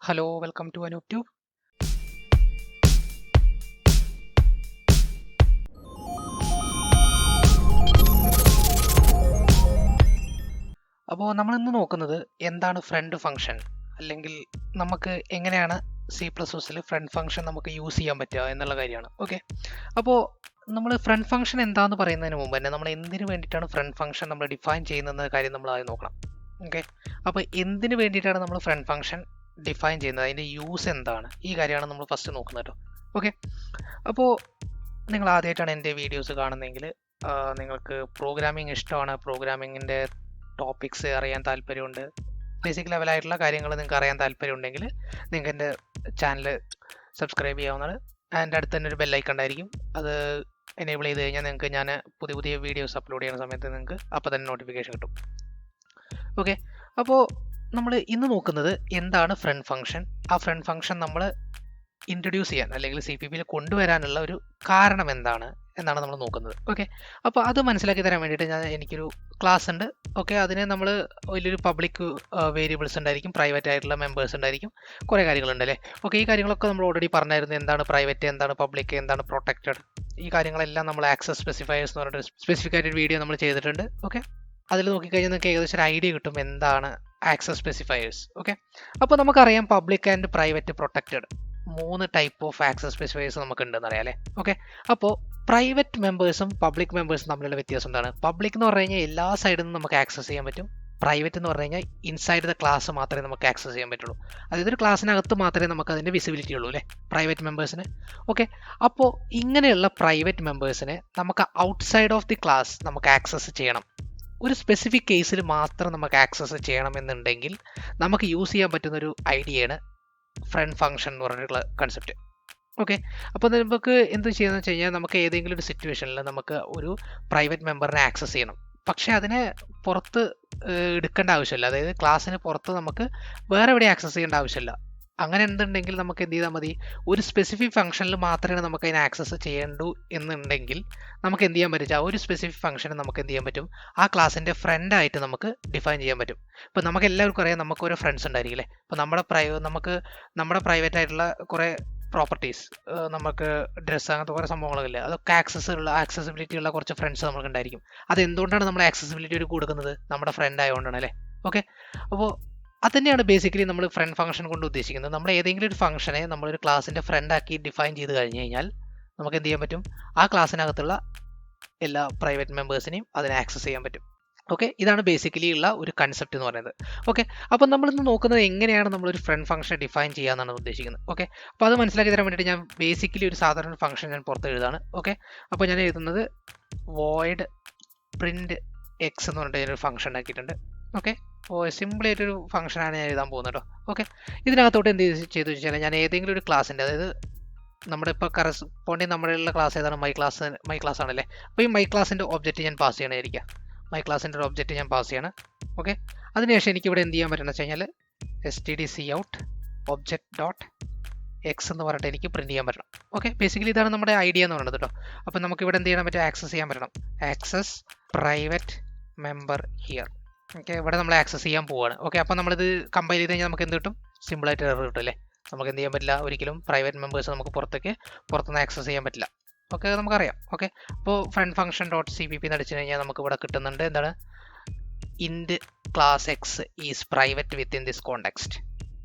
Hello, welcome to anooptube. അപ്പോൾ നമ്മൾ ഇന്ന് നോക്കുന്നത് എന്താണ് ഫ്രണ്ട് ഫംഗ്ഷൻ, അല്ലെങ്കിൽ നമുക്ക് എങ്ങനെയാണ് C++ൽ ഫ്രണ്ട് ഫംഗ്ഷൻ നമുക്ക് യൂസ് ചെയ്യാൻ പറ്റുക എന്നുള്ള കാര്യമാണ്. ഓക്കെ, അപ്പോൾ നമ്മൾ ഫ്രണ്ട് ഫംഗ്ഷൻ എന്താണെന്ന് പറയുന്നതിന് മുമ്പ് തന്നെ നമ്മൾ എന്തിനു വേണ്ടിയിട്ടാണ് ഫ്രണ്ട് ഫംഗ്ഷൻ നമ്മൾ ഡിഫൈൻ ചെയ്യുന്ന കാര്യം നമ്മൾ ആദ്യം നോക്കണം. ഓക്കെ, അപ്പോൾ എന്തിനു വേണ്ടിയിട്ടാണ് നമ്മൾ ഫ്രണ്ട് ഫംഗ്ഷൻ ഡിഫൈൻ ചെയ്യുന്നത്, അതിൻ്റെ യൂസ് എന്താണ്, ഈ കാര്യമാണ് നമ്മൾ ഫസ്റ്റ് നോക്കുന്നത് കേട്ടോ. ഓക്കെ, അപ്പോൾ നിങ്ങൾ ആദ്യമായിട്ടാണ് എൻ്റെ വീഡിയോസ് കാണുന്നതെങ്കിൽ നിങ്ങൾക്ക് പ്രോഗ്രാമിംഗ് ഇഷ്ടമാണ്, പ്രോഗ്രാമിങ്ങിൻ്റെ ടോപ്പിക്സ് അറിയാൻ താല്പര്യമുണ്ട്, ബേസിക് ലെവലായിട്ടുള്ള കാര്യങ്ങൾ നിങ്ങൾക്ക് അറിയാൻ താല്പര്യമുണ്ടെങ്കിൽ നിങ്ങൾക്ക് എൻ്റെ ചാനൽ സബ്സ്ക്രൈബ് ചെയ്യാവുന്നതാണ്. അതിൻ്റെ അടുത്ത് തന്നെ ഒരു ബെല്ലൈക്കൺ ഉണ്ടായിരിക്കും, അത് എനേബിൾ ചെയ്ത് കഴിഞ്ഞാൽ നിങ്ങൾക്ക് ഞാൻ പുതിയ പുതിയ വീഡിയോസ് അപ്ലോഡ് ചെയ്യുന്ന സമയത്ത് നിങ്ങൾക്ക് അപ്പോൾ തന്നെ നോട്ടിഫിക്കേഷൻ കിട്ടും. ഓക്കെ, അപ്പോൾ നമ്മൾ ഇന്ന് നോക്കുന്നത് എന്താണ് ഫ്രണ്ട് ഫംഗ്ഷൻ, ആ ഫ്രണ്ട് ഫംഗ്ഷൻ നമ്മൾ ഇൻട്രൊഡ്യൂസ് ചെയ്യാൻ അല്ലെങ്കിൽ CPPയിൽ കൊണ്ടുവരാനുള്ള ഒരു കാരണം എന്താണ് എന്നാണ് നമ്മൾ നോക്കുന്നത്. ഓക്കെ, അപ്പോൾ അത് മനസ്സിലാക്കി തരാൻ വേണ്ടിയിട്ട് എനിക്കൊരു ക്ലാസ് ഉണ്ട്. ഓക്കെ, അതിന് നമ്മൾ വലിയൊരു പബ്ലിക് വേരിയബിൾസ് ഉണ്ടായിരിക്കും, പ്രൈവറ്റ് ആയിട്ടുള്ള മെമ്പേഴ്സ് ഉണ്ടായിരിക്കും, കുറേ കാര്യങ്ങളുണ്ട് അല്ലേ. ഓക്കെ, ഈ കാര്യങ്ങളൊക്കെ നമ്മൾ ഓൾറെഡി പറഞ്ഞായിരുന്നു, എന്താണ് പ്രൈവറ്റ്, എന്താണ് പബ്ലിക്, എന്താണ് പ്രൊട്ടക്റ്റഡ്, ഈ കാര്യങ്ങളെല്ലാം നമ്മൾ ആക്സസ് സ്പെസിഫയേഴ്സ് എന്ന് പറഞ്ഞിട്ട് സ്പെസിഫിക് ആയിട്ട് വീഡിയോ നമ്മൾ ചെയ്തിട്ടുണ്ട്. ഓക്കെ, അതിൽ നോക്കിക്കഴിഞ്ഞാൽ നിങ്ങൾക്ക് ഏകദേശം ഒരു ഐഡിയ കിട്ടും എന്താണ് ആക്സസ് സ്പെസിഫയേഴ്സ്. ഓക്കെ, അപ്പോൾ നമുക്കറിയാം public and private protected 3 type of access specifiers നമുക്ക് ഉണ്ടെന്ന് അറിയാം അല്ലേ. ഓക്കെ, അപ്പോൾ പ്രൈവറ്റ് മെമ്പേഴ്സും പബ്ലിക് മെമ്പേഴ്സും തമ്മിലുള്ള വ്യത്യാസം എന്താണ്? പബ്ലിക് എന്ന് പറഞ്ഞു കഴിഞ്ഞാൽ എല്ലാ സൈഡിൽ നിന്നും നമുക്ക് ആക്സസ് ചെയ്യാൻ പറ്റും. പ്രൈവറ്റ് എന്ന് പറഞ്ഞു കഴിഞ്ഞാൽ ഇൻസൈഡ് ദ ക്ലാസ് മാത്രമേ നമുക്ക് ആക്സസ് ചെയ്യാൻ പറ്റുള്ളൂ. അതായത് ഒരു ക്ലാസ്സിനകത്ത് മാത്രമേ നമുക്ക് അതിൻ്റെ വിസിബിലിറ്റി ഉള്ളൂ അല്ലേ പ്രൈവറ്റ് മെമ്പേഴ്സിന്. ഓക്കെ, അപ്പോൾ ഇങ്ങനെയുള്ള പ്രൈവറ്റ് മെമ്പേഴ്സിനെ നമുക്ക് ഔട്ട്സൈഡ് ഓഫ് ദി ക്ലാസ് നമുക്ക് ആക്സസ് ചെയ്യണം. ഒരു സ്പെസിഫിക് കേസിൽ മാത്രം നമുക്ക് ആക്സസ് ചെയ്യണമെന്നുണ്ടെങ്കിൽ നമുക്ക് യൂസ് ചെയ്യാൻ പറ്റുന്നൊരു ഐഡിയയാണ് ഫ്രണ്ട് ഫംഗ്ഷൻ എന്ന് പറഞ്ഞിട്ടുള്ള കൺസെപ്റ്റ്. ഓക്കെ, അപ്പോൾ നമുക്ക് എന്ത് ചെയ്യുന്നത് വെച്ച് കഴിഞ്ഞാൽ നമുക്ക് ഏതെങ്കിലും ഒരു സിറ്റുവേഷനിൽ നമുക്ക് ഒരു പ്രൈവറ്റ് മെമ്പറിനെ ആക്സസ് ചെയ്യണം, പക്ഷേ അതിനെ പുറത്ത് എടുക്കേണ്ട ആവശ്യമില്ല. അതായത് ക്ലാസ്സിന് പുറത്ത് നമുക്ക് വേറെ എവിടെ ആക്സസ് ചെയ്യേണ്ട ആവശ്യമില്ല. അങ്ങനെ എന്തുണ്ടെങ്കിൽ നമുക്ക് എന്ത് ചെയ്താൽ മതി, ഒരു സ്പെസിഫിക് ഫംഗ്ഷനിൽ മാത്രമേ നമുക്ക് അതിനെ ആക്സസ് ചെയ്യേണ്ടൂ എന്നുണ്ടെങ്കിൽ നമുക്ക് എന്ത് ചെയ്യാൻ പറ്റും, ആ ഒരു സ്പെസിഫിക് ഫംഗ്ഷനെ നമുക്ക് എന്ത് ചെയ്യാൻ പറ്റും, ആ ക്ലാസ്സിൻ്റെ ഫ്രണ്ടായിട്ട് നമുക്ക് ഡിഫൈൻ ചെയ്യാൻ പറ്റും. ഇപ്പോൾ നമുക്ക് എല്ലാവർക്കും അറിയാം നമുക്ക് ഓരോ ഫ്രണ്ട്സ് ഉണ്ടായിരിക്കില്ലേ. ഇപ്പോൾ നമ്മുടെ പ്രൈവറ്റ് ആയിട്ടുള്ള കുറേ പ്രോപ്പർട്ടീസ്, നമുക്ക് ഡ്രസ്സ്, അങ്ങനത്തെ കുറേ സംഭവങ്ങളില്ല, അതൊക്കെ ആക്സസിബിലിറ്റി ഉള്ള കുറച്ച് ഫ്രണ്ട്സ് നമുക്ക് ഉണ്ടായിരിക്കും. അതെന്തുകൊണ്ടാണ് നമ്മൾ ആക്സസിബിലിറ്റി ഒരു കൊടുക്കുന്നത്, നമ്മുടെ ഫ്രണ്ട് ആയതുകൊണ്ടാണ് അല്ലേ. ഓക്കെ, അപ്പോൾ അത് തന്നെയാണ് ബേസിക്കലി നമ്മൾ ഫ്രണ്ട് ഫംഗ്ഷൻ കൊണ്ട് ഉദ്ദേശിക്കുന്നത്. നമ്മൾ ഏതെങ്കിലും ഒരു ഫംഗ്ഷനെ നമ്മളൊരു ക്ലാസ്സിൻ്റെ ഫ്രണ്ടാക്കി ഡിഫൈൻ ചെയ്ത് കഴിഞ്ഞ് കഴിഞ്ഞാൽ നമുക്ക് എന്ത് ചെയ്യാൻ പറ്റും, ആ ക്ലാസ്സിനകത്തുള്ള എല്ലാ പ്രൈവറ്റ് മെമ്പേഴ്സിനെയും അതിനെ ആക്സസ് ചെയ്യാൻ പറ്റും. ഓക്കെ, ഇതാണ് ബേസിക്കലി ഉള്ള ഒരു കൺസെപ്റ്റ് എന്ന് പറയുന്നത്. ഓക്കെ, അപ്പോൾ നമ്മളിന്ന് നോക്കുന്നത് എങ്ങനെയാണ് നമ്മളൊരു ഫ്രണ്ട് ഫംഗ്ഷൻ ഡിഫൈൻ ചെയ്യാമെന്നാണ് ഉദ്ദേശിക്കുന്നത്. ഓക്കെ, അപ്പോൾ അത് മനസ്സിലാക്കി തരാൻ വേണ്ടിയിട്ട് ഞാൻ ബേസിക്കലി ഒരു സാധാരണ ഫംഗ്ഷൻ ഞാൻ പുറത്ത് എഴുതാണ്. ഓക്കെ, അപ്പോൾ ഞാൻ എഴുതുന്നത് void print x എന്ന് പറഞ്ഞിട്ട് ഞാനൊരു ഫംഗ്ഷൻ ഉണ്ടാക്കിയിട്ടുണ്ട്. ഓക്കെ, അപ്പോൾ സിമ്പിളായിട്ടൊരു ഫംഗ്ഷനാണ് ഞാൻ എഴുതാൻ പോകുന്നത് കേട്ടോ. ഓക്കെ, ഇതിനകത്തോട്ട് എന്ത് ചെയ്തു വെച്ചാൽ ഞാൻ ഏതെങ്കിലും ഒരു ക്ലാസ്സിൻ്റെ, അതായത് നമ്മുടെ ഇപ്പോൾ കറസ്പോണ്ടിങ് നമ്മളുള്ള ക്ലാസ് ഏതാണ്, മൈ ക്ലാസ് ആണല്ലേ. അപ്പോൾ ഈ മൈ ക്ലാസ്സിൻ്റെ ഒബ്ജക്റ്റ് ഞാൻ പാസ് ചെയ്യണമായിരിക്കാം. മൈ ക്ലാസ്സിൻ്റെ ഒരു ഒബ്ജക്റ്റ് ഞാൻ പാസ് ചെയ്യണം. ഓക്കെ, അതിനുശേഷം എനിക്കിവിടെ എന്ത് ചെയ്യാൻ പറ്റുന്നത് വെച്ച് കഴിഞ്ഞാൽ stdcout ഒബ്ജക്റ്റ് ഡോട്ട് എക്സ് എന്ന് പറഞ്ഞിട്ട് എനിക്ക് പ്രിൻറ്റ് ചെയ്യാൻ പറ്റണം. ഓക്കെ, ബേസിക്കലി ഇതാണ് നമ്മുടെ ഐഡിയ എന്ന് പറയുന്നത് കേട്ടോ. അപ്പോൾ നമുക്ക് ഇവിടെ എന്ത് ചെയ്യാൻ പറ്റും, ആക്സസ് ചെയ്യാൻ പറ്റണം, access private member here. Okay, ഇവിടെ നമ്മൾ ആക്സസ് ചെയ്യാൻ പോവുകയാണ്. ഓക്കെ, അപ്പോൾ നമ്മളിത് കമ്പൈൽ ചെയ്ത് കഴിഞ്ഞാൽ നമുക്ക് എന്ത് കിട്ടും, സിമ്പിളായിട്ട് എറർ കിട്ടും അല്ലേ. നമുക്ക് എന്ത് ചെയ്യാൻ പറ്റില്ല, ഒരിക്കലും പ്രൈവറ്റ് മെമ്പേഴ്സ് നമുക്ക് പുറത്തുനിന്ന് ആക്സസ് ചെയ്യാൻ പറ്റില്ല. ഓക്കെ, നമുക്കറിയാം. ഓക്കെ, അപ്പോൾ ഫ്രണ്ട് ഫംഗ്ഷൻ ഡോട്ട് CPP എന്ന് അടിച്ചു കഴിഞ്ഞാൽ നമുക്ക് ഇവിടെ കിട്ടുന്നുണ്ട് എന്താണ്, int class X is private within this context.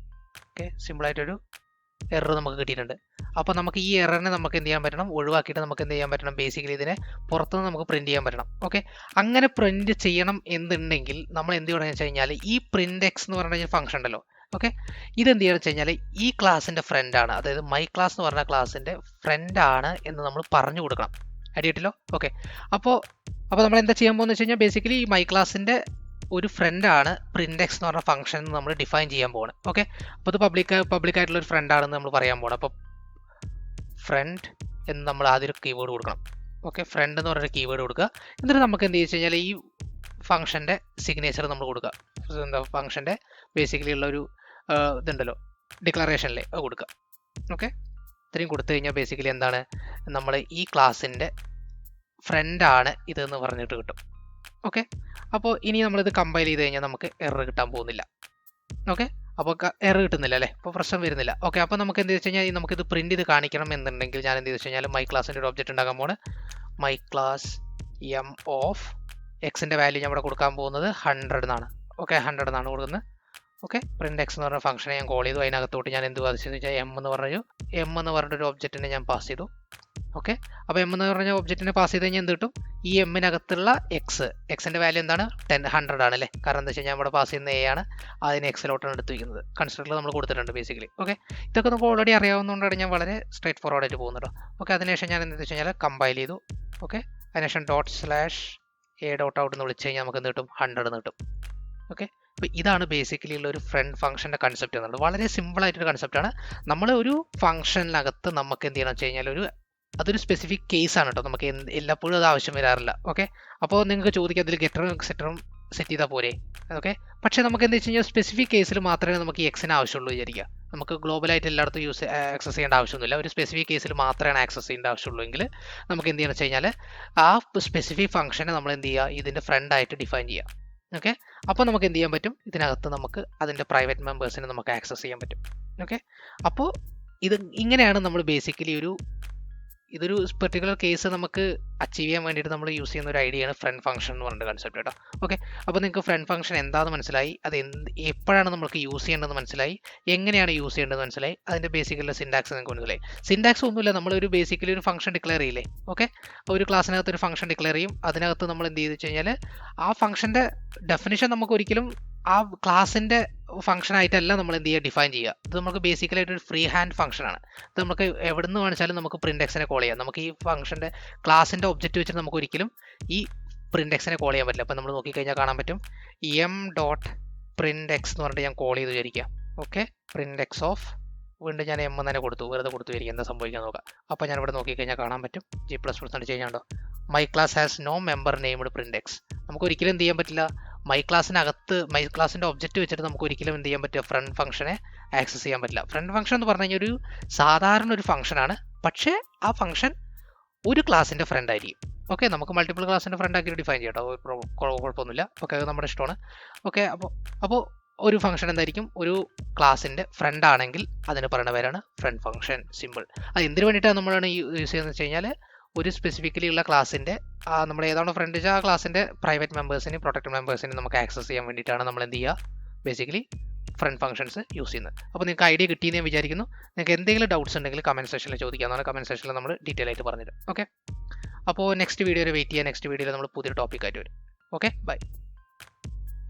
Okay, സിമ്പിളായിട്ടൊരു എറർ നമുക്ക് കിട്ടിയിട്ടുണ്ട്. അപ്പോൾ നമുക്ക് ഈ എററിനെ നമുക്ക് എന്ത് ചെയ്യാൻ പറ്റണം, ഒഴിവാക്കിയിട്ട് നമുക്ക് എന്ത് ചെയ്യാൻ പറ്റണം, ബേസിക്കലി ഇതിനെ പുറത്തുനിന്ന് നമുക്ക് പ്രിൻറ്റ് ചെയ്യാൻ പറ്റണം. ഓക്കെ, അങ്ങനെ പ്രിൻറ്റ് ചെയ്യണം എന്നുണ്ടെങ്കിൽ നമ്മൾ എന്ത് ചെയ്യണമെന്ന് വെച്ച് കഴിഞ്ഞാൽ ഈ പ്രിൻറ്റ് എക്സ് എന്ന് പറഞ്ഞ ഫംഗ്ഷൻ ഉണ്ടല്ലോ. ഓക്കെ, ഇതെന്ത് ചെയ്യണമെന്ന് വെച്ച് കഴിഞ്ഞാൽ ഈ ക്ലാസ്സിൻ്റെ ഫ്രണ്ടാണ്, അതായത് മൈ ക്ലാസ് എന്ന് പറഞ്ഞ ക്ലാസ്സിൻ്റെ ഫ്രണ്ടാണ് എന്ന് നമ്മൾ പറഞ്ഞു കൊടുക്കണം. അടിയിട്ടല്ലോ. ഓക്കെ, അപ്പോൾ നമ്മൾ എന്താ ചെയ്യാൻ പോകുന്നത് വെച്ച് കഴിഞ്ഞാൽ ബേസിക്കലി ഈ മൈ ക്ലാസ്സിൻ്റെ ഒരു ഫ്രണ്ടാണ് പ്രിൻറ്റ് എക്സ് എന്ന് പറഞ്ഞ ഫംഗ്ഷൻ നമ്മൾ ഡിഫൈൻ ചെയ്യാൻ പോകണം. ഓക്കെ, അപ്പോൾ ഇത് പബ്ലിക് ആയിട്ടുള്ള ഒരു ഫ്രണ്ടാണെന്ന് നമ്മൾ പറയാൻ പോകണം. അപ്പോൾ ഫ്രണ്ട് എന്ന് നമ്മൾ ആദ്യം ഒരു കീവേഡ് കൊടുക്കണം. ഓക്കെ, ഫ്രണ്ട് എന്ന് പറഞ്ഞൊരു കീവേഡ് കൊടുക്കുക. എന്നിട്ട് നമുക്ക് എന്ത് വെച്ച് കഴിഞ്ഞാൽ ഈ ഫംഗ്ഷൻ്റെ സിഗ്നേച്ചർ നമ്മൾ കൊടുക്കുക. എന്താ ഫംഗ്ഷൻ്റെ ബേസിക്കലി ഉള്ള ഒരു ഇതുണ്ടല്ലോ ഡിക്ലറേഷനിൽ അത് കൊടുക്കുക. ഓക്കെ, ഇത്രയും കൊടുത്തു കഴിഞ്ഞാൽ ബേസിക്കലി എന്താണ്, നമ്മൾ ഈ ക്ലാസ്സിൻ്റെ ഫ്രണ്ടാണ് ഇതെന്ന് പറഞ്ഞിട്ട് കിട്ടും. ഓക്കെ, അപ്പോൾ ഇനി നമ്മളിത് കമ്പൈൽ ചെയ്ത് കഴിഞ്ഞാൽ നമുക്ക് എറർ കിട്ടാൻ പോകുന്നില്ല. ഓക്കെ, അപ്പോൾ എറർ കിട്ടുന്നില്ല അല്ലേ, അപ്പോൾ പ്രശ്നം വരുന്നില്ല. ഓക്കെ, അപ്പോൾ നമുക്ക് എന്ത് വെച്ച് കഴിഞ്ഞാൽ നമുക്കിത് പ്രിന്റ് ചെയ്ത് കാണിക്കണം എന്നുണ്ടെങ്കിൽ ഞാൻ എന്ത് വെച്ച് കഴിഞ്ഞാൽ മൈ ക്ലാസിൻ്റെ ഒരു ഒബ്ജക്റ്റ് ഉണ്ടാക്കാൻ പോണ്. മൈ ക്ലാസ് എം ഓഫ് എക്സിൻ്റെ വാല്യൂ ഞാൻ ഇവിടെ കൊടുക്കാൻ പോകുന്നത് 100 എന്നാണ്. ഓക്കെ, 100 എന്നാണ് കൊടുക്കുന്നത്. ഓക്കെ, പ്രിന്റ് എക്സ് എന്ന് പറഞ്ഞ ഫംഗ്ഷനെ ഞാൻ കോൾ ചെയ്തു. അതിനകത്തോട്ട് ഞാൻ എന്ത് പാസ് വെച്ചാൽ എം എന്ന് പറഞ്ഞൊരു ഒബ്ജക്റ്റിനെ ഞാൻ പാസ് ചെയ്തു. ഓക്കെ, അപ്പോൾ എം എന്ന് പറഞ്ഞ ഒബ്ജക്റ്റിനെ പാസ് ചെയ്ത് കഴിഞ്ഞാൽ എന്ത് കിട്ടും? ഈ എമ്മിനകത്തുള്ള എക്സിൻ്റെ വാല്യൂ എന്താണ്? 100 ആണ് അല്ലേ. കാരണം എന്താ വെച്ച് കഴിഞ്ഞാൽ നമ്മുടെ പാസ് ചെയ്യുന്ന എ ആണ്, അതിന് എക്സിലോട്ടാണ് എടുത്ത് വയ്ക്കുന്നത്. കൺസ്ട്രക്ടറിൽ നമ്മൾ കൊടുത്തിട്ടുണ്ട് ബേസിക്കലി. ഓക്കെ, ഇതൊക്കെ നമുക്ക് ഓൾറെഡി അറിയാവുന്നതുകൊണ്ടാണ് ഞാൻ വളരെ സ്ട്രേറ്റ് ഫോർവേഡ് ആയിട്ട് പോകുന്നത്. ഓക്കെ, അതിനുശേഷം ഞാൻ എന്താ വെച്ച് കഴിഞ്ഞാൽ കമ്പൈൽ ചെയ്തു. ഓക്കെ, അതിനുശേഷം ./a.out എന്ന് വിളിച്ച് കഴിഞ്ഞാൽ നമുക്ക് എന്ത് കിട്ടും? 100 എന്ന് കിട്ടും. ഓക്കെ, അപ്പോൾ ഇതാണ് ബേസിക്കലി ഉള്ള ഒരു ഫ്രണ്ട് ഫംഗ്ഷൻ്റെ കൺസെപ്റ്റ് എന്നുള്ളത്. വളരെ സിമ്പിൾ ആയിട്ടൊരു കൺസെപ്റ്റാണ്. നമ്മൾ ഒരു ഫംഗ്ഷനിനകത്ത് നമുക്ക് എന്ത് ചെയ്യണം വെച്ച് കഴിഞ്ഞാൽ അതൊരു സ്പെസിഫിക് കേസാണ് കേട്ടോ. നമുക്ക് എല്ലാപ്പോഴും അത് ആവശ്യം വരാറില്ല. ഓക്കെ, അപ്പോൾ നിങ്ങൾക്ക് ചോദിക്കാം അതിൽ ഗെറ്ററും എക്സെറ്ററും സെറ്റ് ചെയ്താൽ പോരെ. ഓക്കെ, പക്ഷേ നമുക്ക് എന്താ വെച്ച് കഴിഞ്ഞാൽ സ്പെസിഫിക് കേസിൽ മാത്രമേ നമുക്ക് ഈ എക്സിന് ആവശ്യമുള്ളൂ വിചാരിക്കുക. നമുക്ക് ഗ്ലോബലായിട്ട് എല്ലായിടത്തും ആക്സസ് ചെയ്യേണ്ട ആവശ്യമൊന്നുമില്ല. ഒരു സ്പെസിഫിക് കേസിൽ മാത്രമാണ് ആക്സസ് ചെയ്യേണ്ട ആവശ്യമുള്ളൂ എങ്കിൽ നമുക്ക് എന്ത് ചെയ്യണം വെച്ച് കഴിഞ്ഞാൽ ആ സ്പെസിഫിക് ഫംഗ്ഷനെ നമ്മൾ എന്ത് ചെയ്യുക, ഇതിൻ്റെ ഫ്രണ്ടായിട്ട് ഡിഫൈൻ ചെയ്യുക. ഓക്കെ, അപ്പോൾ നമുക്ക് എന്ത് ചെയ്യാൻ പറ്റും? ഇതിനകത്ത് നമുക്ക് അതിൻ്റെ പ്രൈവറ്റ് മെമ്പേഴ്സിനെ നമുക്ക് ആക്സസ് ചെയ്യാൻ പറ്റും. ഓക്കെ, അപ്പോൾ ഇങ്ങനെയാണ് നമ്മൾ ബേസിക്കലി ഇതൊരു പെർട്ടിക്കുലർ കേസ് നമുക്ക് അച്ചീവ് ചെയ്യാൻ വേണ്ടിയിട്ട് നമ്മൾ യൂസ് ചെയ്യുന്ന ഒരു ഐഡിയയാണ് ഫ്രണ്ട് ഫംഗ്ഷൻ എന്ന് പറഞ്ഞ കൺസെപ്റ്റ് കേട്ടോ. ഓക്കെ, അപ്പോൾ നിങ്ങൾക്ക് ഫ്രണ്ട് ഫംഗ്ഷൻ എന്താണെന്ന് മനസ്സിലായി, അത് എപ്പോഴാണ് നമുക്ക് യൂസ് ചെയ്യേണ്ടതെന്ന് മനസ്സിലായി, എങ്ങനെയാണ് യൂസ് ചെയ്യേണ്ടതെന്ന് മനസ്സിലായി, അതിൻ്റെ ബേസിക്കലി സിൻടാക്സ് നിങ്ങൾക്ക് മനസ്സിലായി. സിൻടാക്സ് ഒന്നുമില്ല, നമ്മളൊരു ബേസിക്കലി ഒരു ഫംഗ്ഷൻ ഡിക്ലെയർ ചെയ്യില്ലേ. ഓക്കെ, ഒരു ക്ലാസ്സിനകത്ത് ഒരു ഫംഗ്ഷൻ ഡിക്ലെയർ ചെയ്യും. അതിനകത്ത് നമ്മൾ എന്ത് ചെയ്ത് വെച്ച് കഴിഞ്ഞാൽ ആ ഫംഗ്ഷൻ്റെ ഡെഫിനിഷൻ നമുക്ക് ഒരിക്കലും ആ ക്ലാസിൻ്റെ ഫംഗ്ഷനായിട്ടല്ല നമ്മൾ എന്ത് ചെയ്യുക, ഡിഫൈൻ ചെയ്യുക. ഇത് നമുക്ക് ബേസിക്കലായിട്ട് ഒരു ഫ്രീ ഹാൻഡ് ഫംഗ്ഷനാണ്. ഇത് നമുക്ക് എവിടെ നിന്ന് കാണിച്ചാലും നമുക്ക് പ്രിന്റ് എക്സിനെ കോൾ ചെയ്യാം. നമുക്ക് ഈ ഫംഗ്ഷൻ്റെ ക്ലാസിൻ്റെ ഒബ്ജക്റ്റ് വെച്ചിട്ട് നമുക്ക് ഒരിക്കലും ഈ പ്രിന്റ് എക്സിനെ കോൾ ചെയ്യാൻ പറ്റില്ല. അപ്പോൾ നമ്മൾ നോക്കിക്കഴിഞ്ഞാൽ കാണാൻ പറ്റും m.print x എന്ന് പറഞ്ഞിട്ട് ഞാൻ കോൾ ചെയ്ത് വിചാരിക്കാം. ഓക്കെ, പ്രിന്റ് എക്സ് ഓഫ് വീണ്ടും ഞാൻ എം തന്നെ വെറുതെ കൊടുത്തു വിചാരിക്കും എന്താ സംഭവിക്കാൻ നോക്കാം. അപ്പോൾ ഞാൻ ഇവിടെ നോക്കിക്കഴിഞ്ഞാൽ കാണാൻ പറ്റും G++ അടിച്ച് കഴിഞ്ഞാൽ my class has no member named print X. നമുക്ക് ഒരിക്കലും എന്ത് ചെയ്യാൻ പറ്റില്ല, മൈ ക്ലാസിൻ്റെ ഒബ്ജക്റ്റ് വെച്ചിട്ട് നമുക്ക് ഒരിക്കലും എന്ത് ചെയ്യാൻ പറ്റുക, ഫ്രണ്ട് ഫംഗ്ഷനെ ആക്സസ് ചെയ്യാൻ പറ്റില്ല. ഫ്രണ്ട് ഫംഗ്ഷൻ എന്ന് പറഞ്ഞു കഴിഞ്ഞാൽ ഒരു സാധാരണ ഒരു ഫംഗ്ഷനാണ്, പക്ഷേ ആ ഫംഗ്ഷൻ ഒരു ക്ലാസിൻ്റെ ഫ്രണ്ട് ആയിരിക്കും. ഓക്കെ, നമുക്ക് മൾട്ടിപ്പിൾ ക്ലാസിൻ്റെ ഫ്രണ്ട് ആക്കി ഡിഫൈൻ ചെയ്യാം കേട്ടോ, കുഴപ്പമൊന്നുമില്ല. ഓക്കെ, അത് നമ്മുടെ ഇഷ്ടമാണ്. ഓക്കെ, അപ്പോൾ ഒരു ഫംഗ്ഷൻ എന്തായിരിക്കും, ഒരു ക്ലാസിൻ്റെ ഫ്രണ്ട് ആണെങ്കിൽ അതിന് പറയുന്ന പേരാണ് ഫ്രണ്ട് ഫംഗ്ഷൻ. സിമ്പിൾ. അത് എന്തിനു വേണ്ടിയിട്ടാണ് നമ്മളാണ് യൂസ് ചെയ്യുന്നത് വെച്ച് കഴിഞ്ഞാൽ ഒരു സ്പെസിഫിക്കലി ഉള്ള ക്ലാസിൻ്റെ നമ്മൾ ഏതാണോ ഫ്രണ്ട് വെച്ചാൽ ആ ക്ലാസിൻ്റെ പ്രൈവറ്റ് മെമ്പേഴ്സിനും പ്രൊട്ടക്റ്റഡ് മെമ്പേഴ്സിനും നമുക്ക് ആക്സസ് ചെയ്യാൻ വേണ്ടിയിട്ടാണ് നമ്മൾ എന്ത് ചെയ്യുക, ബേസിക്കലി ഫ്രണ്ട് ഫംഗ്ഷൻസ് യൂസ് ചെയ്യുന്നത്. അപ്പോൾ നിങ്ങൾക്ക് ഐഡിയ കിട്ടിയെന്ന് ഞാൻ വിചാരിക്കുന്നു. നിങ്ങൾക്ക് എന്തെങ്കിലും ഡൗട്ട്സ് ഉണ്ടെങ്കിൽ കമൻറ്റ് സെക്ഷനിൽ ചോദിക്കാവുന്നതാണ്. കമൻറ്റ് സെക്ഷനിൽ നമ്മൾ ഡീറ്റെയിൽ ആയിട്ട് പറഞ്ഞുതരും. ഓക്കെ, അപ്പോൾ നെക്സ്റ്റ് വീഡിയോയിൽ വെയിറ്റ് ചെയ്യുക. നെക്സ്റ്റ് വീഡിയോയിൽ നമ്മൾ പുതിയൊരു ടോപ്പിക്കായിട്ട് വരും. Okay, by.